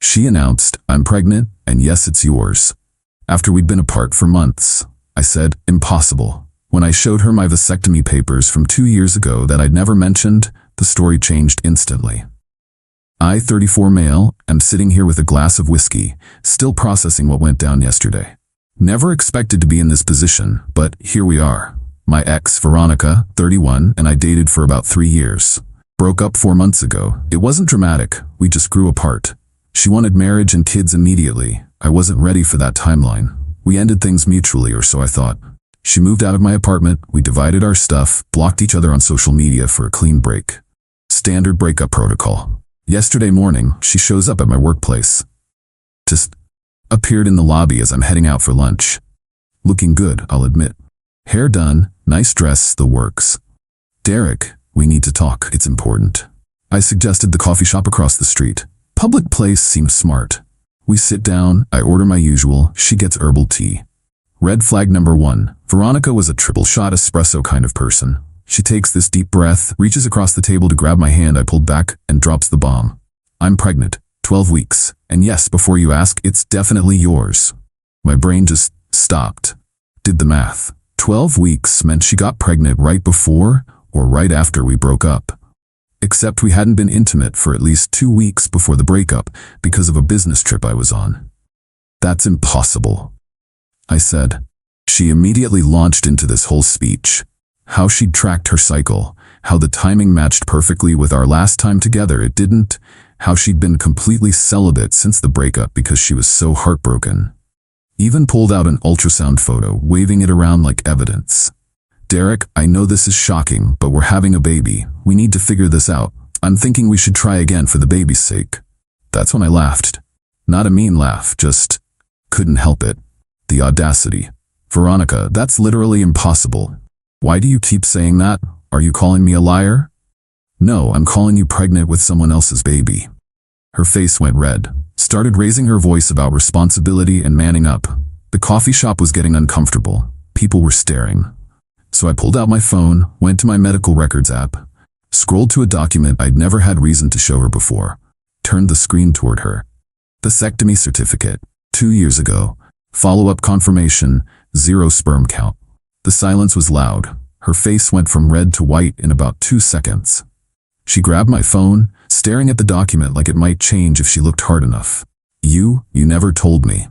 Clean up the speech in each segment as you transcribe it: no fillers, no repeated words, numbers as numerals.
She announced, "I'm pregnant, and yes, it's yours." After we'd been apart for months, I said, "Impossible." When I showed her my vasectomy papers from 2 years ago that I'd never mentioned, the story changed instantly. I, 34 male, am sitting here with a glass of whiskey, still processing what went down yesterday. Never expected to be in this position, but here we are. My ex, Veronica, 31, and I dated for about 3 years. Broke up 4 months ago. It wasn't dramatic, we just grew apart. She wanted marriage and kids immediately. I wasn't ready for that timeline. We ended things mutually, or so I thought. She moved out of my apartment, we divided our stuff, blocked each other on social media for a clean break. Standard breakup protocol. Yesterday morning, she shows up at my workplace. Just appeared in the lobby as I'm heading out for lunch. Looking good, I'll admit. Hair done, nice dress, the works. "Derek, we need to talk, it's important." I suggested the coffee shop across the street. Public place seems smart. We sit down, I order my usual, she gets herbal tea. Red flag number 1, Veronica was a triple shot espresso kind of person. She takes this deep breath, reaches across the table to grab my hand I pulled back, and drops the bomb. "I'm pregnant, 12 weeks, and yes, before you ask, it's definitely yours." My brain just stopped. Did the math. 12 weeks meant she got pregnant right before or right after we broke up. Except we hadn't been intimate for at least 2 weeks before the breakup because of a business trip I was on. "That's impossible," I said. She immediately launched into this whole speech. How she'd tracked her cycle, how the timing matched perfectly with our last time together, it didn't, how she'd been completely celibate since the breakup because she was so heartbroken. Even pulled out an ultrasound photo, waving it around like evidence. "Derek, I know this is shocking, but we're having a baby. We need to figure this out. I'm thinking we should try again for the baby's sake." That's when I laughed. Not a mean laugh, just couldn't help it. The audacity. "Veronica, that's literally impossible. Why do you keep saying that? Are you calling me a liar?" "No, I'm calling you pregnant with someone else's baby." Her face went red, started raising her voice about responsibility and manning up. The coffee shop was getting uncomfortable. People were staring. So I pulled out my phone, went to my medical records app, scrolled to a document I'd never had reason to show her before, turned the screen toward her. Vasectomy certificate, 2 years ago. Follow-up confirmation, 0 sperm count. The silence was loud. Her face went from red to white in about 2 seconds. She grabbed my phone, staring at the document like it might change if she looked hard enough. You never told me."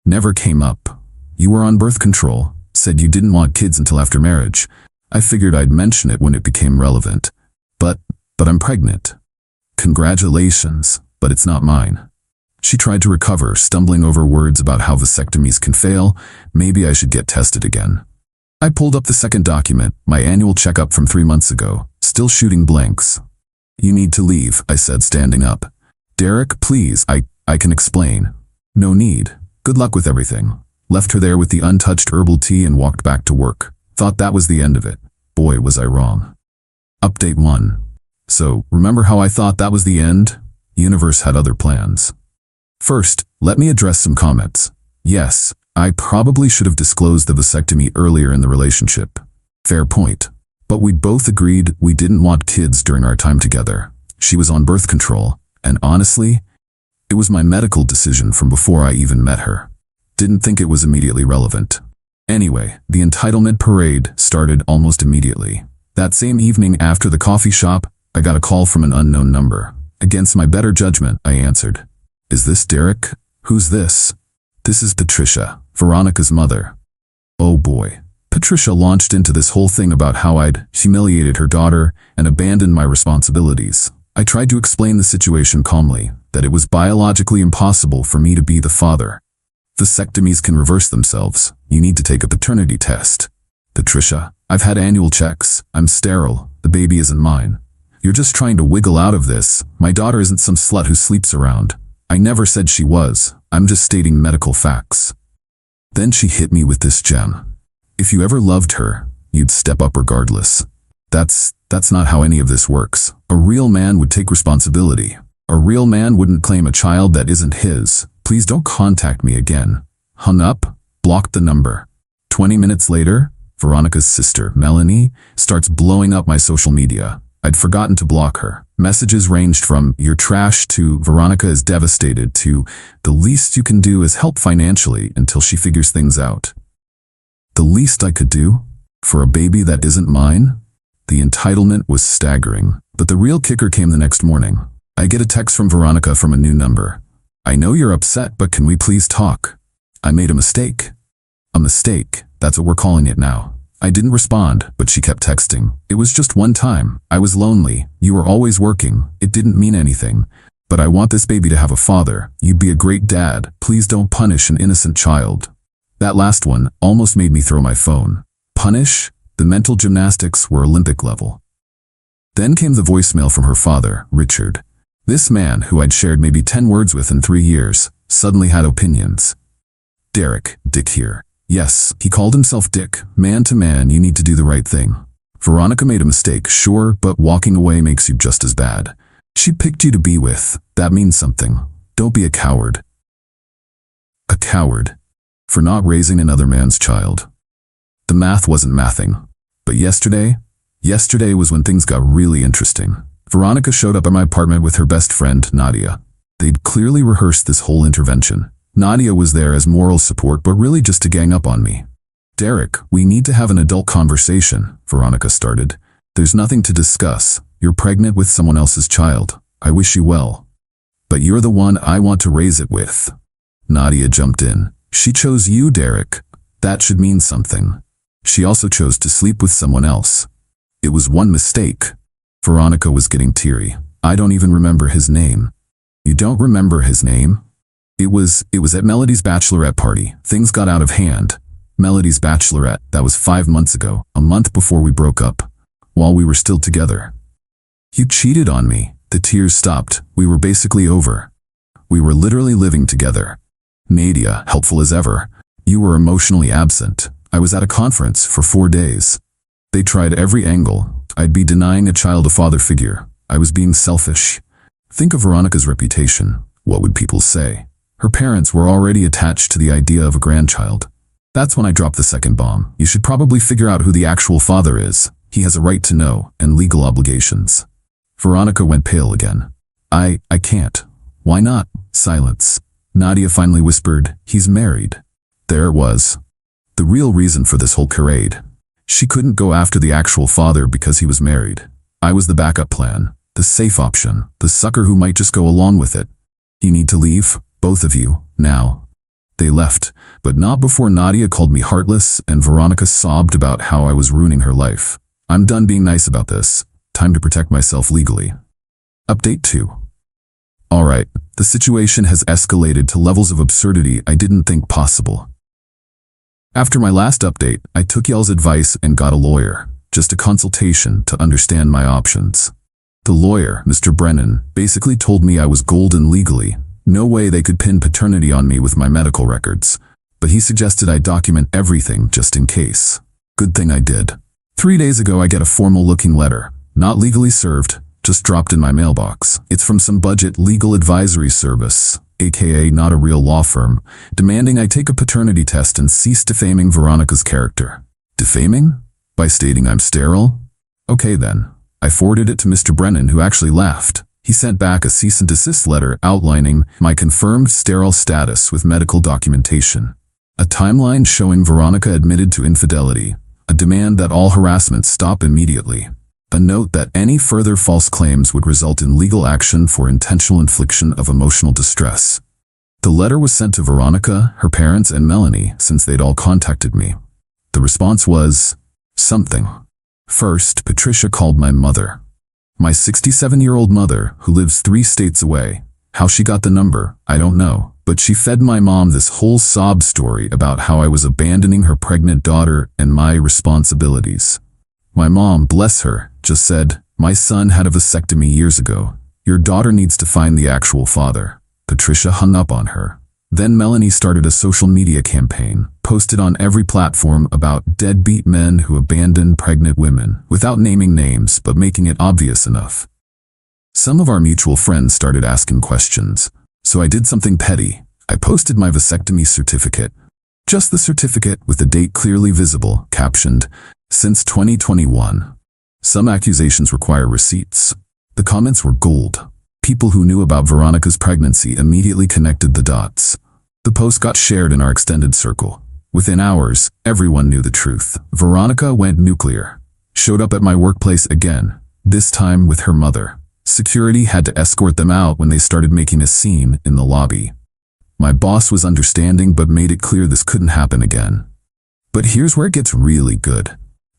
"Never came up. You were on birth control, said you didn't want kids until after marriage. I figured I'd mention it when it became relevant. But I'm pregnant." "Congratulations, but it's not mine." She tried to recover, stumbling over words about how vasectomies can fail. Maybe I should get tested again. I pulled up the second document, my annual checkup from 3 months ago, still shooting blanks. "You need to leave," I said, standing up. "Derek, please, I can explain." "No need. Good luck with everything." Left her there with the untouched herbal tea and walked back to work. Thought that was the end of it. Boy, was I wrong. Update 1. So, remember how I thought that was the end? Universe had other plans. First, let me address some comments. Yes, I probably should have disclosed the vasectomy earlier in the relationship. Fair point. But we both agreed we didn't want kids during our time together. She was on birth control, and honestly, it was my medical decision from before I even met her. Didn't think it was immediately relevant. Anyway, the entitlement parade started almost immediately. That same evening after the coffee shop, I got a call from an unknown number. Against my better judgment, I answered. "Is this Derek? Who's this?" "This is Patricia, Veronica's mother." Oh boy. Patricia launched into this whole thing about how I'd humiliated her daughter and abandoned my responsibilities. I tried to explain the situation calmly, that it was biologically impossible for me to be the father. Vasectomies can reverse themselves. You need to take a paternity test. "Patricia, I've had annual checks. I'm sterile. The baby isn't mine. You're just trying to wiggle out of this. My daughter isn't some slut who sleeps around. I never said she was. I'm just stating medical facts." Then she hit me with this gem. "If you ever loved her, you'd step up regardless. That's not how any of this works. A real man would take responsibility. A real man wouldn't claim a child that isn't his. Please don't contact me again." Hung up, blocked the number. 20 minutes later, Veronica's sister, Melanie, starts blowing up my social media. I'd forgotten to block her. Messages ranged from "you're trash" to "Veronica is devastated" to "the least you can do is help financially until she figures things out." The least I could do? For a baby that isn't mine? The entitlement was staggering. But the real kicker came the next morning. I get a text from Veronica from a new number. "I know you're upset, but can we please talk? I made a mistake." A mistake, that's what we're calling it now. I didn't respond, but she kept texting. "It was just one time. I was lonely. You were always working. It didn't mean anything. But I want this baby to have a father. You'd be a great dad. Please don't punish an innocent child." That last one almost made me throw my phone. Punish? The mental gymnastics were Olympic level. Then came the voicemail from her father, Richard. This man, who I'd shared maybe 10 words with in 3 years, suddenly had opinions. "Derek, Dick here." Yes, he called himself Dick. "Man to man, you need to do the right thing. Veronica made a mistake, sure, but walking away makes you just as bad. She picked you to be with. That means something. Don't be a coward." A coward? For not raising another man's child. The math wasn't mathing. But yesterday was when things got really interesting. Veronica showed up at my apartment with her best friend, Nadia. They'd clearly rehearsed this whole intervention. Nadia was there as moral support, but really just to gang up on me. "Derek, we need to have an adult conversation," Veronica started. "There's nothing to discuss. You're pregnant with someone else's child. I wish you well. But you're the one I want to raise it with." Nadia jumped in. "She chose you, Derek. That should mean something. She also chose to sleep with someone else. It was one mistake." Veronica was getting teary. "I don't even remember his name." "You don't remember his name?" It was at Melody's bachelorette party. Things got out of hand. Melody's bachelorette, that was 5 months ago, a month before we broke up, while we were still together. "You cheated on me." The tears stopped. We were basically over. We were literally living together. Nadia, helpful as ever. "You were emotionally absent. I was at a conference for 4 days. They tried every angle. I'd be denying a child a father figure. I was being selfish." Think of Veronica's reputation. What would people say? Her parents were already attached to the idea of a grandchild. That's when I dropped the second bomb. "You should probably figure out who the actual father is. He has a right to know, and legal obligations." Veronica went pale again. I can't." "Why not?" Silence. Nadia finally whispered, "He's married." There it was. The real reason for this whole charade. She couldn't go after the actual father because he was married. I was the backup plan, the safe option, the sucker who might just go along with it. "You need to leave, both of you, now." They left, but not before Nadia called me heartless and Veronica sobbed about how I was ruining her life. I'm done being nice about this. Time to protect myself legally. Update 2. Alright, the situation has escalated to levels of absurdity I didn't think possible. After my last update, I took y'all's advice and got a lawyer, just a consultation to understand my options. The lawyer, Mr. Brennan, basically told me I was golden legally. No way they could pin paternity on me with my medical records. But he suggested I document everything just in case. Good thing I did. 3 days ago I get a formal-looking letter, not legally served, just dropped in my mailbox. It's from some budget legal advisory service, aka not a real law firm, demanding I take a paternity test and cease defaming Veronica's character. Defaming? By stating I'm sterile? Okay then. I forwarded it to Mr. Brennan, who actually laughed. He sent back a cease and desist letter outlining my confirmed sterile status with medical documentation. A timeline showing Veronica admitted to infidelity. A demand that all harassment stop immediately. A note that any further false claims would result in legal action for intentional infliction of emotional distress. The letter was sent to Veronica, her parents, and Melanie, since they'd all contacted me. The response was something. First, Patricia called my mother. My 67-year-old mother, who lives 3 states away. How she got the number, I don't know, but she fed my mom this whole sob story about how I was abandoning her pregnant daughter and my responsibilities. My mom, bless her, just said, "My son had a vasectomy years ago. Your daughter needs to find the actual father." Patricia hung up on her. Then Melanie started a social media campaign, posted on every platform about deadbeat men who abandon pregnant women, without naming names but making it obvious enough. Some of our mutual friends started asking questions, so I did something petty. I posted my vasectomy certificate. Just the certificate with the date clearly visible, captioned, "Since 2021. Some accusations require receipts. The comments were gold. People who knew about Veronica's pregnancy immediately connected the dots. The post got shared in our extended circle. Within hours, everyone knew the truth. Veronica went nuclear. Showed up at my workplace again, this time with her mother. Security had to escort them out when they started making a scene in the lobby. My boss was understanding but made it clear this couldn't happen again. But here's where it gets really good.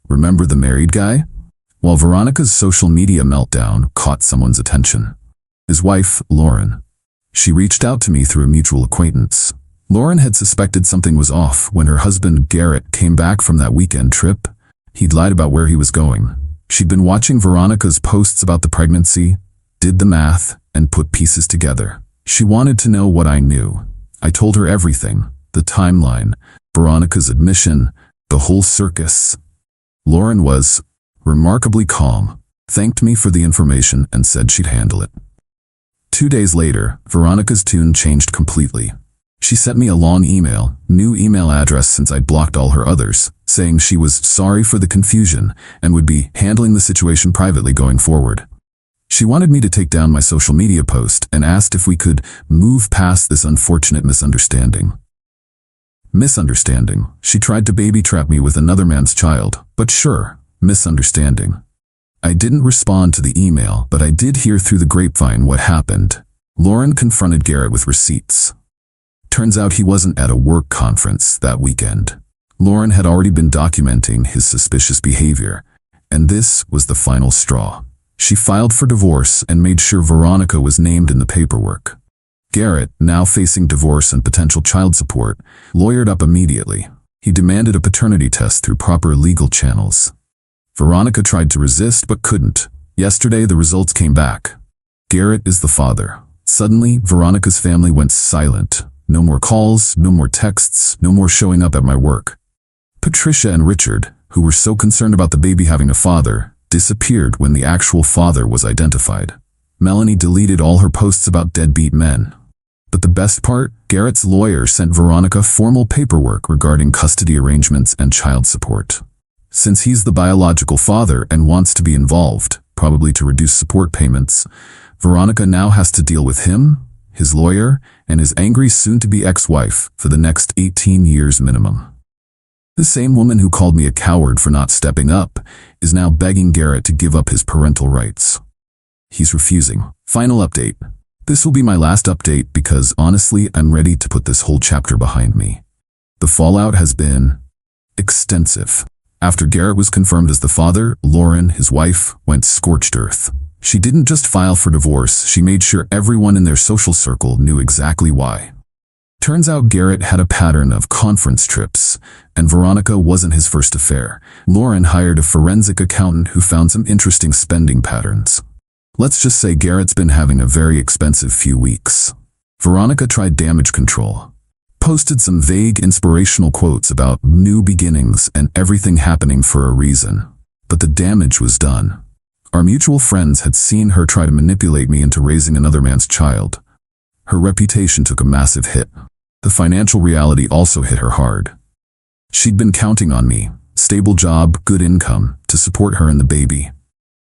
Remember the married guy? While Veronica's social media meltdown caught someone's attention. His wife, Lauren. She reached out to me through a mutual acquaintance. Lauren had suspected something was off when her husband, Garrett, came back from that weekend trip. He'd lied about where he was going. She'd been watching Veronica's posts about the pregnancy, did the math, and put pieces together. She wanted to know what I knew. I told her everything, the timeline, Veronica's admission, the whole circus. Lauren was remarkably calm, thanked me for the information and said she'd handle it. 2 days later, Veronica's tune changed completely. She sent me a long email, new email address since I'd blocked all her others, saying she was sorry for the confusion and would be handling the situation privately going forward. She wanted me to take down my social media post and asked if we could move past this unfortunate misunderstanding. Misunderstanding. She tried to baby trap me with another man's child, but sure, misunderstanding. I didn't respond to the email, but I did hear through the grapevine what happened. Lauren confronted Garrett with receipts. Turns out he wasn't at a work conference that weekend. Lauren had already been documenting his suspicious behavior, and this was the final straw. She filed for divorce and made sure Veronica was named in the paperwork. Garrett, now facing divorce and potential child support, lawyered up immediately. He demanded a paternity test through proper legal channels. Veronica tried to resist but couldn't. Yesterday, the results came back. Garrett is the father. Suddenly, Veronica's family went silent. No more calls, no more texts, no more showing up at my work. Patricia and Richard, who were so concerned about the baby having a father, disappeared when the actual father was identified. Melanie deleted all her posts about deadbeat men. But the best part, Garrett's lawyer sent Veronica formal paperwork regarding custody arrangements and child support. Since he's the biological father and wants to be involved, probably to reduce support payments, Veronica now has to deal with him, his lawyer, and his angry soon-to-be ex-wife for the next 18 years minimum. The same woman who called me a coward for not stepping up is now begging Garrett to give up his parental rights. He's refusing. Final update. This will be my last update because honestly, I'm ready to put this whole chapter behind me. The fallout has been extensive. After Garrett was confirmed as the father, Lauren, his wife, went scorched earth. She didn't just file for divorce, she made sure everyone in their social circle knew exactly why. Turns out Garrett had a pattern of conference trips, and Veronica wasn't his first affair. Lauren hired a forensic accountant who found some interesting spending patterns. Let's just say Garrett's been having a very expensive few weeks. Veronica tried damage control. Posted some vague inspirational quotes about new beginnings and everything happening for a reason. But the damage was done. Our mutual friends had seen her try to manipulate me into raising another man's child. Her reputation took a massive hit. The financial reality also hit her hard. She'd been counting on me, stable job, good income, to support her and the baby.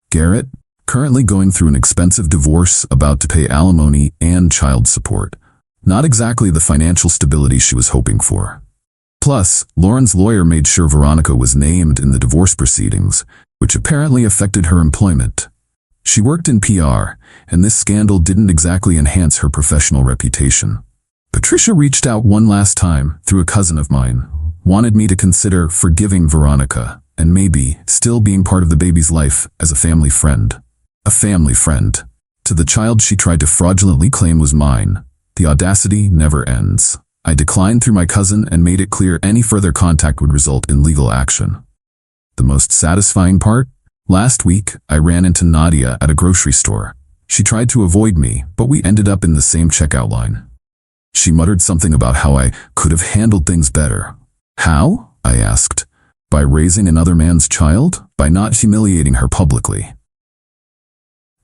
Garrett, currently going through an expensive divorce, about to pay alimony and child support. Not exactly the financial stability she was hoping for. Plus, Lauren's lawyer made sure Veronica was named in the divorce proceedings, which apparently affected her employment. She worked in PR, and this scandal didn't exactly enhance her professional reputation. Patricia reached out one last time through a cousin of mine, wanted me to consider forgiving Veronica, and maybe still being part of the baby's life as a family friend. A family friend. To the child she tried to fraudulently claim was mine. The audacity never ends. I declined through my cousin and made it clear any further contact would result in legal action. The most satisfying part? Last week, I ran into Nadia at a grocery store. She tried to avoid me, but we ended up in the same checkout line. She muttered something about how I could have handled things better. How? I asked. By raising another man's child? By not humiliating her publicly.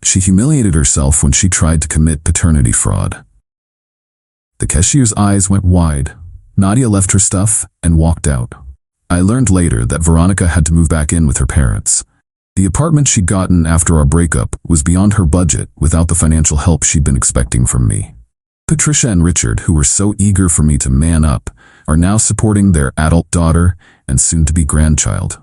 She humiliated herself when she tried to commit paternity fraud. The cashier's eyes went wide. Nadia left her stuff and walked out. I learned later that Veronica had to move back in with her parents. The apartment she'd gotten after our breakup was beyond her budget without the financial help she'd been expecting from me. Patricia and Richard, who were so eager for me to man up, are now supporting their adult daughter and soon-to-be grandchild.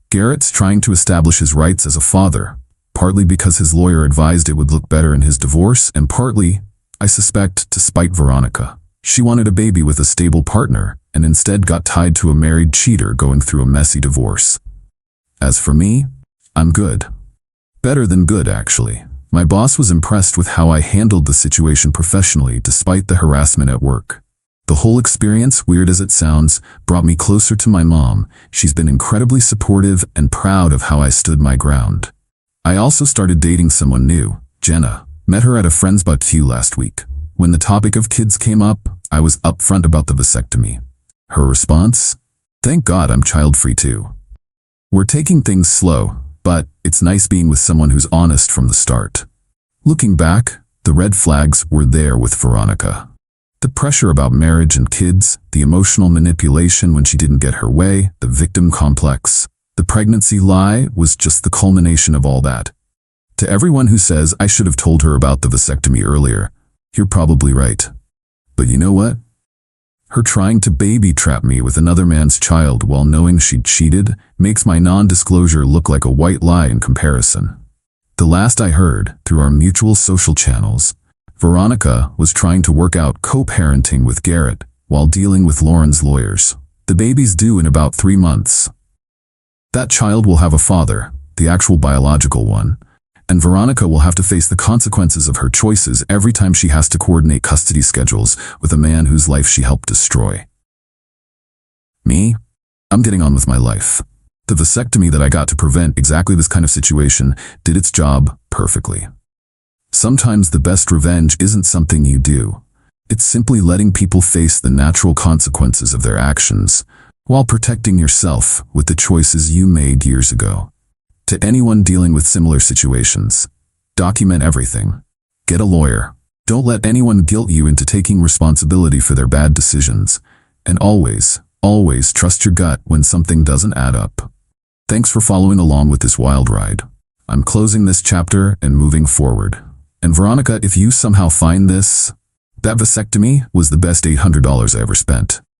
Garrett's trying to establish his rights as a father, partly because his lawyer advised it would look better in his divorce, and partly, I suspect, to spite Veronica. She wanted a baby with a stable partner, and instead got tied to a married cheater going through a messy divorce. As for me, I'm good. Better than good, actually. My boss was impressed with how I handled the situation professionally despite the harassment at work. The whole experience, weird as it sounds, brought me closer to my mom. She's been incredibly supportive and proud of how I stood my ground. I also started dating someone new, Jenna. Met her at a friend's barbecue last week. When the topic of kids came up, I was upfront about the vasectomy. Her response? Thank God I'm child-free too. We're taking things slow, but it's nice being with someone who's honest from the start. Looking back, the red flags were there with Veronica. The pressure about marriage and kids, the emotional manipulation when she didn't get her way, the victim complex. The pregnancy lie was just the culmination of all that. To everyone who says I should have told her about the vasectomy earlier, you're probably right. But you know what? Her trying to baby trap me with another man's child while knowing she'd cheated makes my non-disclosure look like a white lie in comparison. The last I heard, through our mutual social channels, Veronica was trying to work out co-parenting with Garrett while dealing with Lauren's lawyers. The baby's due in about 3 months. That child will have a father, the actual biological one, and Veronica will have to face the consequences of her choices every time she has to coordinate custody schedules with a man whose life she helped destroy. Me? I'm getting on with my life. The vasectomy that I got to prevent exactly this kind of situation did its job perfectly. Sometimes the best revenge isn't something you do. It's simply letting people face the natural consequences of their actions, while protecting yourself with the choices you made years ago. To anyone dealing with similar situations, document everything. Get a lawyer. Don't let anyone guilt you into taking responsibility for their bad decisions. And always, always trust your gut when something doesn't add up. Thanks for following along with this wild ride. I'm closing this chapter and moving forward. And Veronica, if you somehow find this, that vasectomy was the best $800 I ever spent.